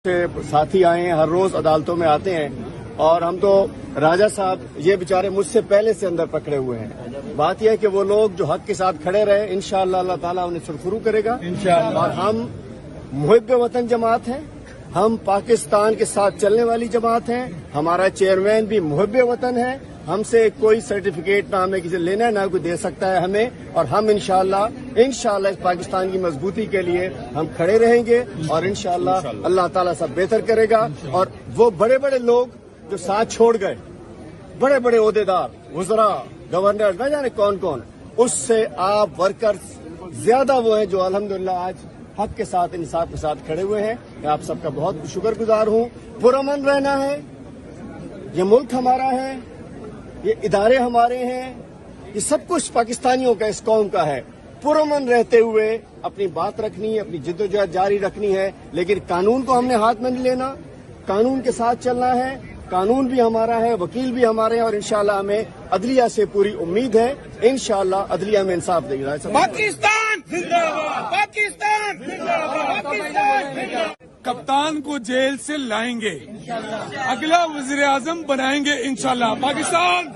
साथी आए हैं, हर रोज अदालतों में आते हैं और हम तो राजा साहब ये बेचारे मुझसे पहले से अंदर पकड़े हुए हैं। बात यह है कि वो लोग जो हक के साथ खड़े रहे, इंशाअल्लाह अल्लाह ताला उन्हें सुरखरू करेगा इंशाअल्लाह। और हम मुहिब वतन जमात हैं, हम पाकिस्तान के साथ चलने वाली जमात हैं। हमारा चेयरमैन भी मुहिब वतन है। हमसे कोई सर्टिफिकेट ना हमें किसी लेना है ना कोई दे सकता है हमें, और हम इंशाअल्लाह इस पाकिस्तान की मजबूती के लिए हम खड़े रहेंगे और इंशाअल्लाह अल्लाह ताला सब बेहतर करेगा। और वो बड़े बड़े लोग जो साथ छोड़ गए, बड़े बड़े ओहदेदार, वज़रा, गवर्नर, न जाने कौन कौन, उससे आप वर्कर्स ज्यादा वो हैं जो अल्हम्दुलिल्लाह आज हक के साथ, इंसाफ के साथ खड़े हुए हैं। मैं आप सबका बहुत शुक्रगुजार हूँ। पुरअमन रहना है, ये मुल्क हमारा है, ये इदारे हमारे हैं, ये सब कुछ पाकिस्तानियों का, इस कौम का है। पुरअमन रहते हुए अपनी बात रखनी है, अपनी जिद्दोजहद जारी रखनी है, लेकिन कानून को हमने हाथ में नहीं लेना, कानून के साथ चलना है। कानून भी हमारा है, वकील भी हमारे हैं और इंशाअल्लाह हमें अदलिया से पूरी उम्मीद है। इंशाअल्लाह अदलिया में इंसाफ देगा। पाकिस्तान जिंदाबाद, पाकिस्तान जिंदाबाद, पाकिस्तान जिंदाबाद। कप्तान को जेल से लाएंगे, अगला वज़ीर आज़म बनाएंगे इंशाअल्लाह। पाकिस्तान